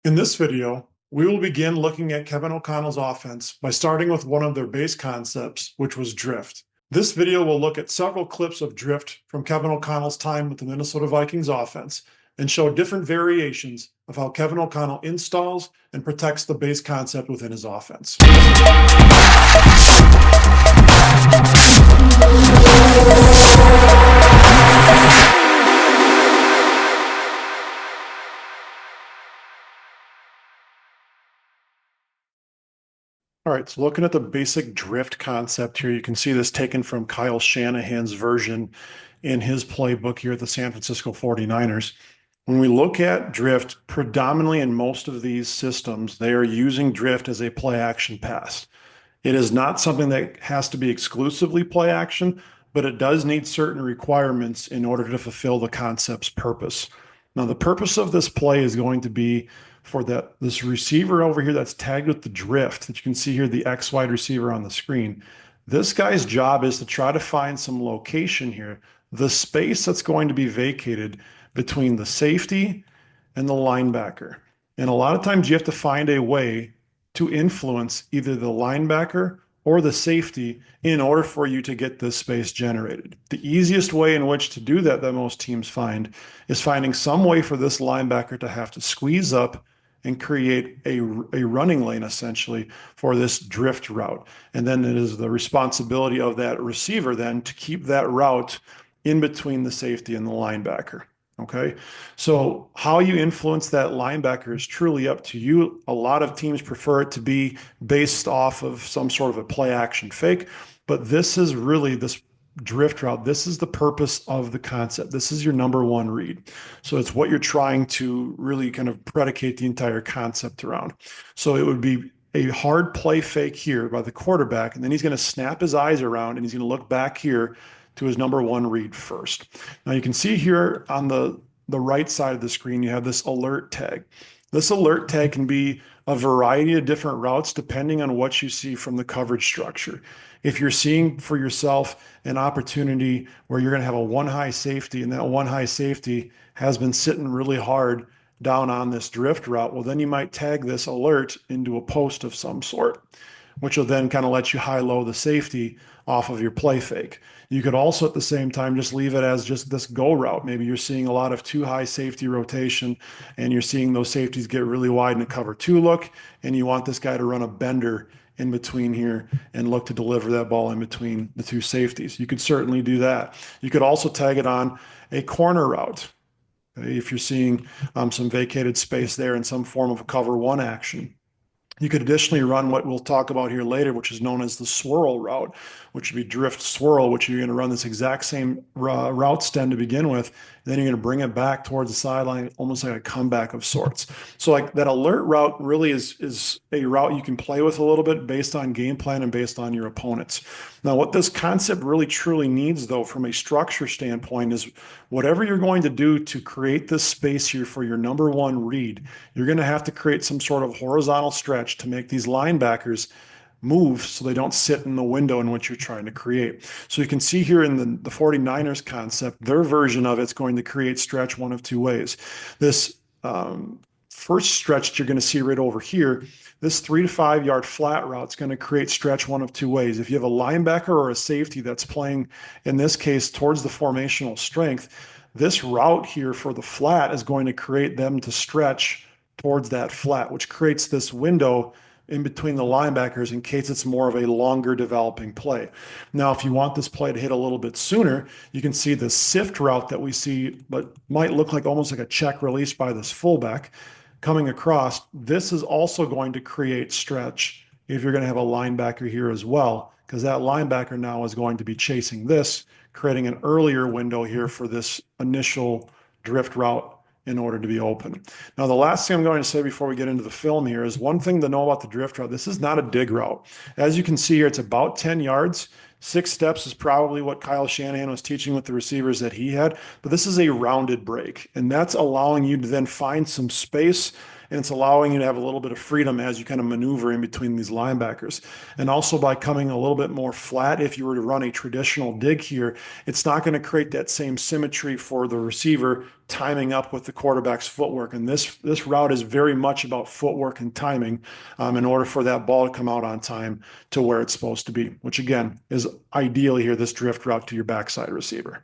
In this video, we will begin looking at Kevin O'Connell's offense by starting with one of their base concepts, which was drift. This video will look at several clips of drift from Kevin O'Connell's time with the Minnesota Vikings offense and show different variations of how Kevin O'Connell installs and protects the base concept within his offense. All right, so looking at the basic drift concept here, you can see this taken from Kyle Shanahan's version in his playbook here at the San Francisco 49ers. When we look at drift, predominantly in most of these systems, they are using drift as a play action pass. It is not something that has to be exclusively play action, but it does need certain requirements in order to fulfill the concept's purpose. Now, the purpose of this play is going to be for this receiver over here that's tagged with the drift that you can see here, the X wide receiver on the screen. This guy's job is to try to find some location here, the space that's going to be vacated between the safety and the linebacker. And a lot of times you have to find a way to influence either the linebacker or the safety in order for you to get this space generated. The easiest way in which to do that most teams find is finding some way for this linebacker to have to squeeze up and create a running lane essentially for this drift route. And then it is the responsibility of that receiver then to keep that route in between the safety and the linebacker. Okay, so how you influence that linebacker is truly up to you. A lot of teams prefer it to be based off of some sort of a play action fake, but this is really this drift route. This is the purpose of the concept. This is your number one read. So it's what you're trying to really kind of predicate the entire concept around. So it would be a hard play fake here by the quarterback, and then he's going to snap his eyes around and he's going to look back here to his number one read first. Now you can see here on the right side of the screen, you have this alert tag. This alert tag can be a variety of different routes depending on what you see from the coverage structure. If you're seeing for yourself an opportunity where you're going to have a one high safety and that one high safety has been sitting really hard down on this drift route, well, then you might tag this alert into a post of some sort, which will then kind of let you high-low the safety off of your play fake. You could also at the same time just leave it as just this go route. Maybe you're seeing a lot of too high safety rotation and you're seeing those safeties get really wide in a cover two look, and you want this guy to run a bender in between here and look to deliver that ball in between the two safeties. You could certainly do that. You could also tag it on a corner route. If you're seeing some vacated space there in some form of a cover one action. You could additionally run what we'll talk about here later, which is known as the swirl route, which would be drift swirl, which you're going to run this exact same route stem to begin with. Then you're going to bring it back towards the sideline, almost like a comeback of sorts. So like that alert route really is a route you can play with a little bit based on game plan and based on your opponents. Now, what this concept really truly needs, though, from a structure standpoint, is whatever you're going to do to create this space here for your number one read, you're going to have to create some sort of horizontal stretch to make these linebackers move so they don't sit in the window in which you're trying to create. So you can see here in the 49ers concept, their version of it's going to create stretch one of two ways. This first stretch that you're going to see right over here, this 3 to 5 yard flat route is going to create stretch one of two ways. If you have a linebacker or a safety that's playing, in this case, towards the formational strength, this route here for the flat is going to create them to stretch towards that flat, which creates this window in between the linebackers in case it's more of a longer developing play. Now, if you want this play to hit a little bit sooner, you can see the sift route that we see, but might look like almost like a check release by this fullback coming across. This is also going to create stretch if you're going to have a linebacker here as well, because that linebacker now is going to be chasing this, creating an earlier window here for this initial drift route in order to be open. Now, the last thing I'm going to say before we get into the film here is one thing to know about the drift route. This is not a dig route. As you can see here, it's about 10 yards. 6 steps is probably what Kyle Shanahan was teaching with the receivers that he had, but this is a rounded break, and that's allowing you to then find some space and it's allowing you to have a little bit of freedom as you kind of maneuver in between these linebackers. And also by coming a little bit more flat, if you were to run a traditional dig here, it's not going to create that same symmetry for the receiver timing up with the quarterback's footwork. And this route is very much about footwork and timing in order for that ball to come out on time to where it's supposed to be, which again is ideally here this drift route to your backside receiver.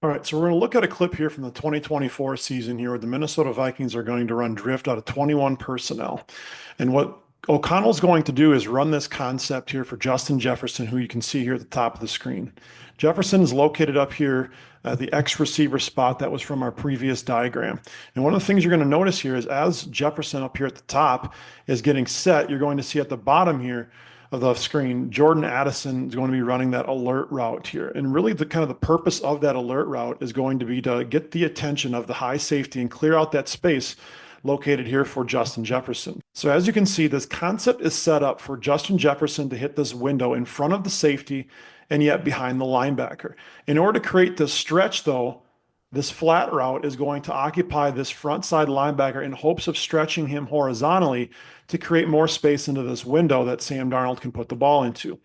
All right, so we're going to look at a clip here from the 2024 season here where the Minnesota Vikings are going to run drift out of 21 personnel. And what O'Connell's going to do is run this concept here for Justin Jefferson, who you can see here at the top of the screen. Jefferson is located up here at the X receiver spot that was from our previous diagram. And one of the things you're going to notice here is as Jefferson up here at the top is getting set, you're going to see at the bottom here of the screen, Jordan Addison is going to be running that alert route here. And really the kind of the purpose of that alert route is going to be to get the attention of the high safety and clear out that space located here for Justin Jefferson. So as you can see, this concept is set up for Justin Jefferson to hit this window in front of the safety and yet behind the linebacker. In order to create this stretch though, this flat route is going to occupy this front side linebacker in hopes of stretching him horizontally to create more space into this window that Sam Darnold can put the ball into.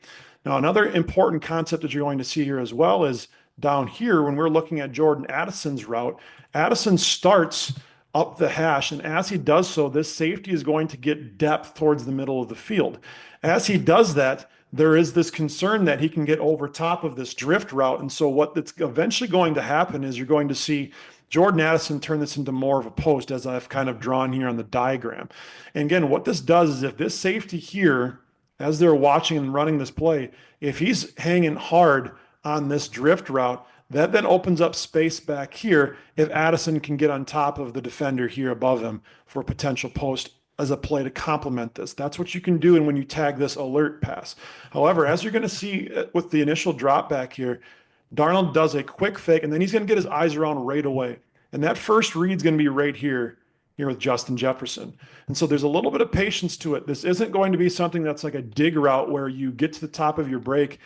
Now, another important concept that you're going to see here as well is down here when we're looking at Jordan Addison's route, Addison starts up the hash, and as he does so, this safety is going to get depth towards the middle of the field. As he does that, there is this concern that he can get over top of this drift route. And so what that's eventually going to happen is you're going to see Jordan Addison turn this into more of a post as I've kind of drawn here on the diagram. And again, what this does is if this safety here, as they're watching and running this play, if he's hanging hard on this drift route, that then opens up space back here if Addison can get on top of the defender here above him for a potential post as a play to complement this. That's what you can do and when you tag this alert pass. However, as you're going to see with the initial drop back here, Darnold does a quick fake and then he's going to get his eyes around right away. And that first read's going to be right here with Justin Jefferson. And so there's a little bit of patience to it. This isn't going to be something that's like a dig route where you get to the top of your break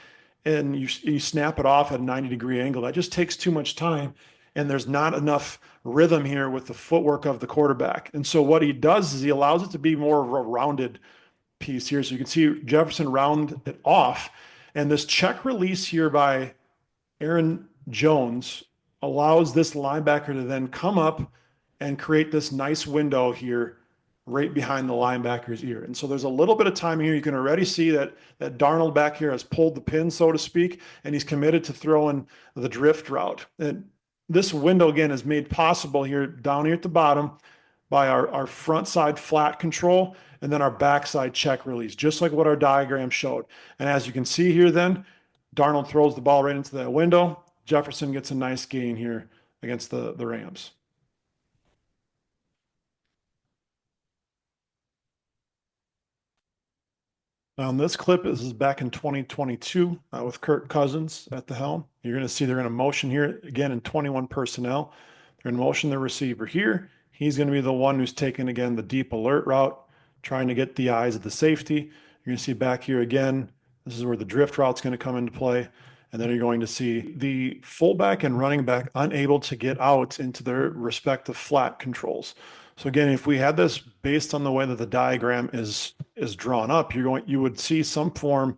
and you snap it off at a 90-degree angle. That just takes too much time. And there's not enough rhythm here with the footwork of the quarterback. And so what he does is he allows it to be more of a rounded piece here. So you can see Jefferson round it off. And this check release here by Aaron Jones allows this linebacker to then come up and create this nice window here right behind the linebacker's ear. And so there's a little bit of time here. You can already see that Darnold back here has pulled the pin, so to speak, and he's committed to throwing the drift route. And this window, again, is made possible here down here at the bottom by our front side flat control and then our backside check release, just like what our diagram showed. And as you can see here then, Darnold throws the ball right into that window. Jefferson gets a nice gain here against the Rams. Now, in this clip, this is back in 2022 with Kirk Cousins at the helm. You're going to see they're going to motion here again in 21 personnel. They're going to motion the receiver here. He's going to be the one who's taking, again, the deep alert route, trying to get the eyes of the safety. You're going to see back here again, this is where the drift route's going to come into play. And then you're going to see the fullback and running back unable to get out into their respective flat controls. So again, if we had this based on the way that the diagram is drawn up, you would see some form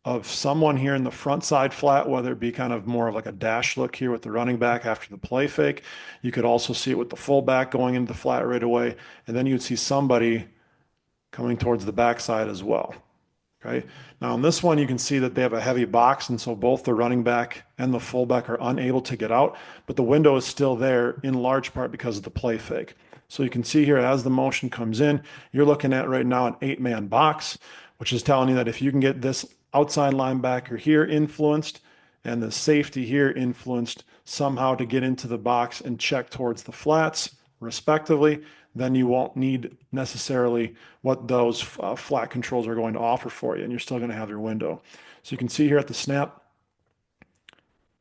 of someone here in the front side flat, whether it be kind of more of like a dash look here with the running back after the play fake. You could also see it with the fullback going into the flat right away. And then you'd see somebody coming towards the backside as well. Okay. Now on this one, you can see that they have a heavy box, and so both the running back and the fullback are unable to get out, but the window is still there in large part because of the play fake. So you can see here as the motion comes in, you're looking at right now an 8-man box, which is telling you that if you can get this outside linebacker here influenced and the safety here influenced somehow to get into the box and check towards the flats respectively, then you won't need necessarily what those flat controls are going to offer for you, and you're still going to have your window. So you can see here at the snap,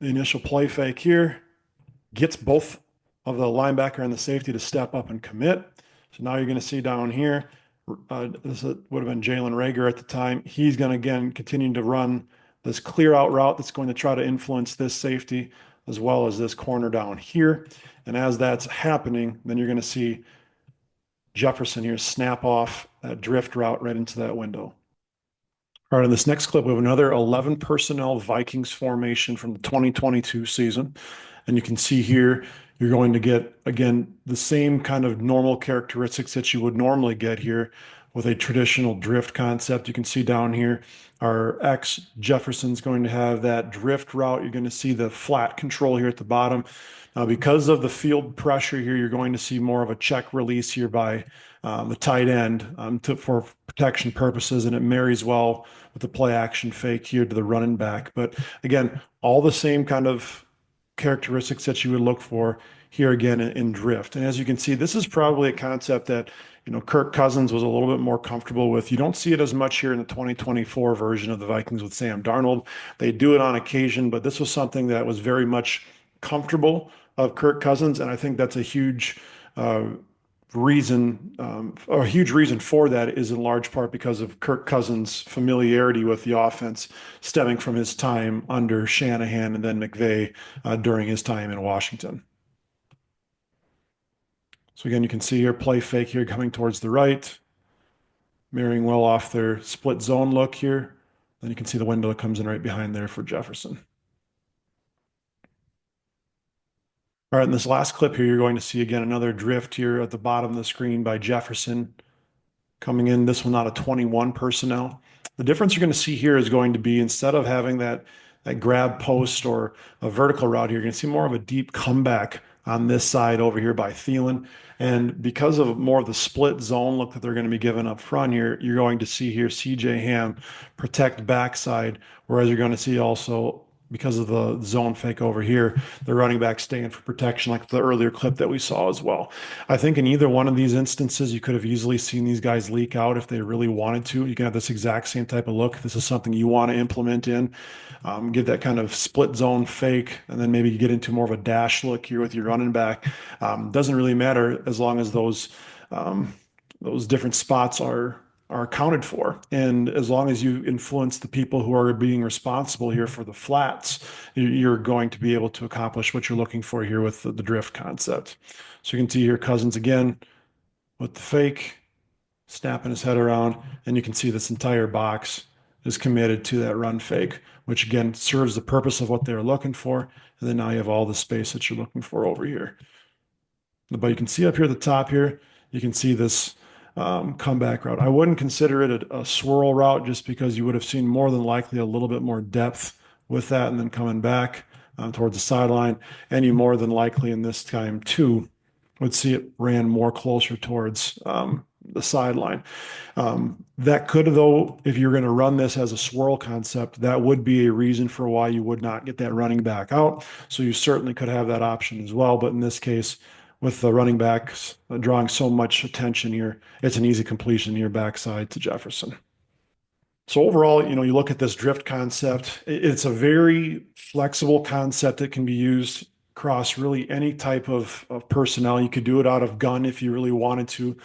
the initial play fake here gets both of the linebacker and the safety to step up and commit. So now you're going to see down here, this would have been Jalen Reagor at the time. He's going to, again, continue to run this clear out route that's going to try to influence this safety as well as this corner down here. And as that's happening, then you're going to see Jefferson here snap off that drift route right into that window. All right, in this next clip, we have another 11 personnel Vikings formation from the 2022 season. And you can see here, you're going to get, again, the same kind of normal characteristics that you would normally get here with a traditional drift concept. You can see down here, our X Jefferson's going to have that drift route. You're going to see the flat control here at the bottom. Now, because of the field pressure here, you're going to see more of a check release here by the tight end for protection purposes, and it marries well with the play action fake here to the running back. But again, all the same kind of characteristics that you would look for here again in drift. And as you can see, this is probably a concept that, Kirk Cousins was a little bit more comfortable with. You don't see it as much here in the 2024 version of the Vikings with Sam Darnold. They do it on occasion, but this was something that was very much comfortable of Kirk Cousins. And I think that's a huge a huge reason for that is in large part because of Kirk Cousins' familiarity with the offense stemming from his time under Shanahan and then McVay during his time in Washington. So again, you can see here, play fake here coming towards the right, marrying well off their split zone look here. Then you can see the window that comes in right behind there for Jefferson. All right, in this last clip here, you're going to see again another drift here at the bottom of the screen by Jefferson coming in. This one out of 21 personnel. The difference you're going to see here is going to be instead of having that grab post or a vertical route here, you're going to see more of a deep comeback on this side over here by Thielen. And because of more of the split zone look that they're going to be given up front here, you're going to see here CJ Ham protect backside, whereas you're going to see also because of the zone fake over here, the running back staying for protection like the earlier clip that we saw as well. I think in either one of these instances, you could have easily seen these guys leak out if they really wanted to. You can have this exact same type of look. If this is something you want to implement in, get that kind of split zone fake, and then maybe you get into more of a dash look here with your running back. Doesn't really matter as long as those different spots are accounted for. And as long as you influence the people who are being responsible here for the flats, you're going to be able to accomplish what you're looking for here with the drift concept. So you can see here Cousins again with the fake, snapping his head around, and you can see this entire box is committed to that run fake, which again serves the purpose of what they're looking for. And then now you have all the space that you're looking for over here. But you can see up here at the top here, you can see this comeback route. I wouldn't consider it a swirl route just because you would have seen more than likely a little bit more depth with that and then coming back towards the sideline. And you more than likely in this time too would see it ran more closer towards the sideline. That could, though, if you're going to run this as a swirl concept, that would be a reason for why you would not get that running back out. So you certainly could have that option as well. But in this case, with the running backs drawing so much attention here, it's an easy completion near backside to Jefferson. So overall, you look at this drift concept, it's a very flexible concept that can be used across really any type of personnel. You could do it out of gun if you really wanted to.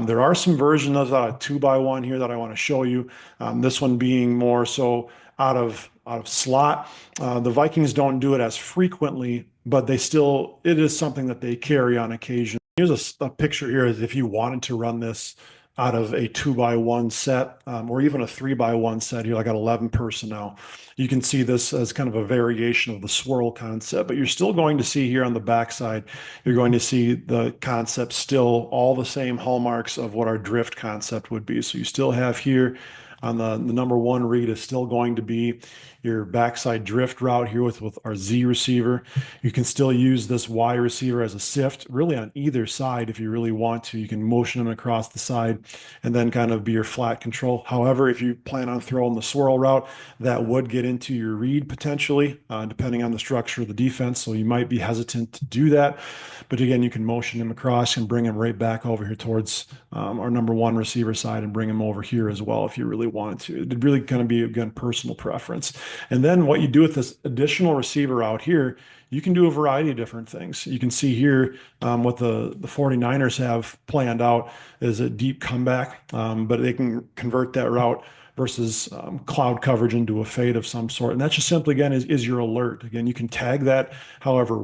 There are some versions out of 2x1 here that I want to show you. This one being more so out of slot. The Vikings don't do it as frequently, but it is something that they carry on occasion. Here's a picture here as if you wanted to run this out of a 2x1 set, or even a 3x1 set here. I got 11 personnel. You can see this as kind of a variation of the swirl concept, but you're still going to see here on the backside, you're going to see the concept still all the same hallmarks of what our drift concept would be. So you still have here on the number one read is still going to be your backside drift route here with our Z receiver. You can still use this Y receiver as a sift really on either side if you really want to. You can motion them across the side and then kind of be your flat control. However, if you plan on throwing the swirl route, that would get into your read potentially, depending on the structure of the defense. So you might be hesitant to do that. But again, you can motion him across and bring him right back over here towards our number one receiver side and bring him over here as well if you really wanted to. It'd really kind of be, again, personal preference. And then what you do with this additional receiver out here, you can do a variety of different things. You can see here what the 49ers have planned out is a deep comeback, but they can convert that route versus cloud coverage into a fade of some sort. And that just simply, again, is your alert. Again, you can tag that however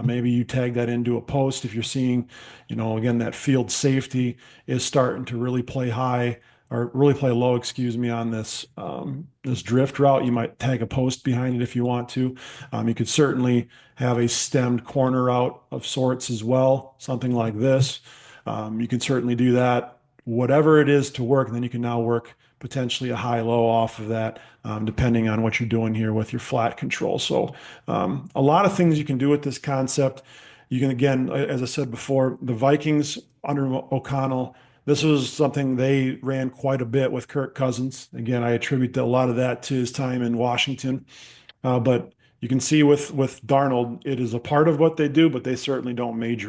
Maybe you tag that into a post if you're seeing, again, that field safety is starting to really play high or really play low, excuse me, on this drift route. You might tag a post behind it if you want to. You could certainly have a stemmed corner route of sorts as well, something like this. You can certainly do that, whatever it is to work, and then you can now work potentially a high-low off of that, depending on what you're doing here with your flat control. So a lot of things you can do with this concept. You can, again, as I said before, the Vikings under O'Connell, this was something they ran quite a bit with Kirk Cousins. Again, I attribute a lot of that to his time in Washington. But you can see with Darnold, it is a part of what they do, but they certainly don't major